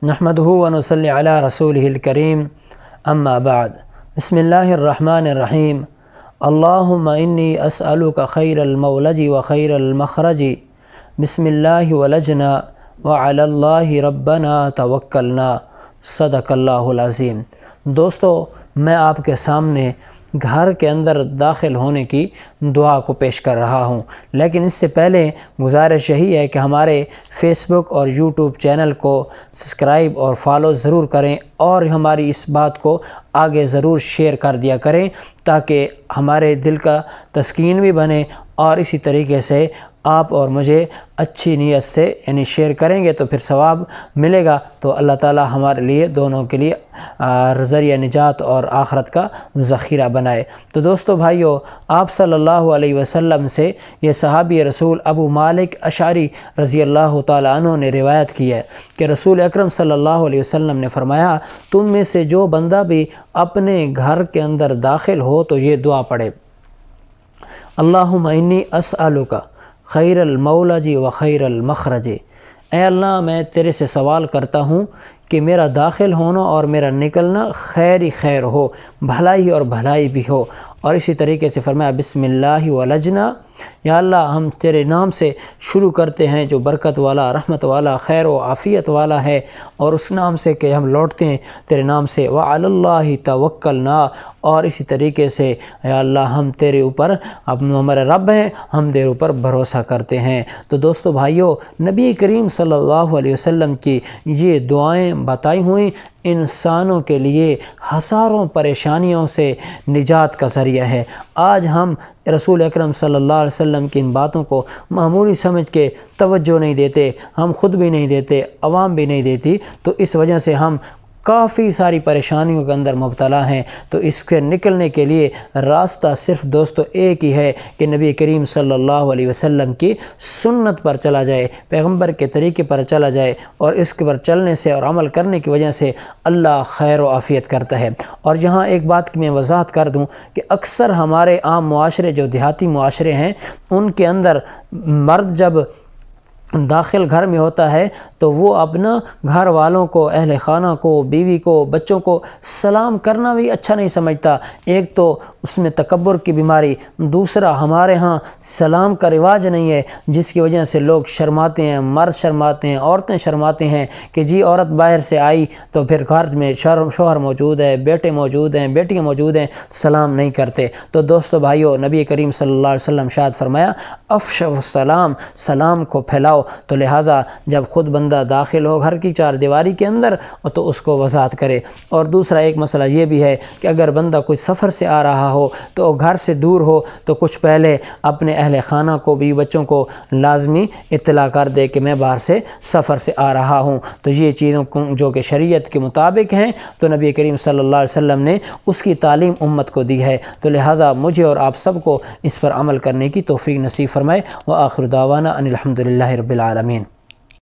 نحمدہ و نصلی علی رسولہ الکریم اما بعد بسم اللہ الرحمن الرحیم اللہم انی اسألک خیر المولج و خیر المخرج بسم اللہ ولجنا وعلی اللہ ربنا توکلنا صدق اللہ العظیم۔ دوستو، میں آپ کے سامنے گھر کے اندر داخل ہونے کی دعا کو پیش کر رہا ہوں، لیکن اس سے پہلے گزارش یہی ہے کہ ہمارے فیس بک اور یوٹیوب چینل کو سبسکرائب اور فالو ضرور کریں اور ہماری اس بات کو آگے ضرور شیئر کر دیا کریں تاکہ ہمارے دل کا تسکین بھی بنے، اور اسی طریقے سے آپ اور مجھے اچھی نیت سے شیئر کریں گے تو پھر ثواب ملے گا، تو اللہ تعالی ہمارے لیے دونوں کے لیے ذریعہ نجات اور آخرت کا ذخیرہ بنائے۔ تو دوستو بھائیو، آپ صلی اللہ علیہ وسلم سے یہ صحابی رسول ابو مالک اشعری رضی اللہ تعالی عنہ نے روایت کی ہے کہ رسول اکرم صلی اللہ علیہ وسلم نے فرمایا، تم میں سے جو بندہ بھی اپنے گھر کے اندر داخل ہو تو یہ دعا پڑھے، اللہم انی اسألک خیر المولج و خیر المخرج۔ اے اللہ، میں تیرے سے سوال کرتا ہوں کہ میرا داخل ہونا اور میرا نکلنا خیر ہی خیر ہو، بھلائی اور بھلائی بھی ہو۔ اور اسی طریقے سے فرمایا بسم اللہ ولجنا، یا اللہ ہم تیرے نام سے شروع کرتے ہیں جو برکت والا، رحمت والا، خیر و عافیت والا ہے، اور اس نام سے کہ ہم لوٹتے ہیں تیرے نام سے، وعلی اللہ توکلنا، اور اسی طریقے سے یا اللہ ہم تیرے اوپر، ہمارے رب ہیں، ہم تیرے اوپر بھروسہ کرتے ہیں۔ تو دوستو بھائیو، نبی کریم صلی اللہ علیہ وسلم کی یہ دعائیں بتائی ہوئیں انسانوں کے لیے ہزاروں پریشانیوں سے نجات کا ذریعہ ہے۔ آج ہم رسول اکرم صلی اللہ علیہ وسلم کی ان باتوں کو معمولی سمجھ کے توجہ نہیں دیتے، ہم خود بھی نہیں دیتے، عوام بھی نہیں دیتی، تو اس وجہ سے ہم کافی ساری پریشانیوں کے اندر مبتلا ہیں۔ تو اس سے نکلنے کے لیے راستہ صرف دوستو ایک ہی ہے کہ نبی کریم صلی اللہ علیہ وسلم کی سنت پر چلا جائے، پیغمبر کے طریقے پر چلا جائے، اور اس کے پر چلنے سے اور عمل کرنے کی وجہ سے اللہ خیر و عافیت کرتا ہے۔ اور یہاں ایک بات کی میں وضاحت کر دوں کہ اکثر ہمارے عام معاشرے، جو دیہاتی معاشرے ہیں، ان کے اندر مرد جب داخل گھر میں ہوتا ہے تو وہ اپنا گھر والوں کو، اہل خانہ کو، بیوی کو، بچوں کو سلام کرنا بھی اچھا نہیں سمجھتا۔ ایک تو اس میں تکبر کی بیماری، دوسرا ہمارے ہاں سلام کا رواج نہیں ہے، جس کی وجہ سے لوگ شرماتے ہیں، مرد شرماتے ہیں، عورتیں شرماتے ہیں کہ جی عورت باہر سے آئی تو پھر گھر میں شوہر موجود ہے، بیٹے موجود ہیں، بیٹیاں موجود ہیں، سلام نہیں کرتے۔ تو دوستو بھائیو، نبی کریم صلی اللہ علیہ وسلم شاد فرمایا، افشوا السلام، سلام کو پھیلاؤ۔ تو لہٰذا جب خود بندہ داخل ہو گھر کی چار دیواری کے اندر تو اس کو وضاحت کرے۔ اور دوسرا ایک مسئلہ یہ بھی ہے کہ اگر بندہ کوئی سفر سے آ رہا ہو تو گھر سے دور ہو تو کچھ پہلے اپنے اہل خانہ کو بھی، بچوں کو لازمی اطلاع کر دے کہ میں باہر سے سفر سے آ رہا ہوں۔ تو یہ چیزوں جو کہ شریعت کے مطابق ہیں تو نبی کریم صلی اللہ علیہ وسلم نے اس کی تعلیم امت کو دی ہے۔ تو لہٰذا مجھے اور آپ سب کو اس پر عمل کرنے کی توفیق نصیب فرمائے۔ وآخر دعوانا ان الحمد للہ رب العالمین۔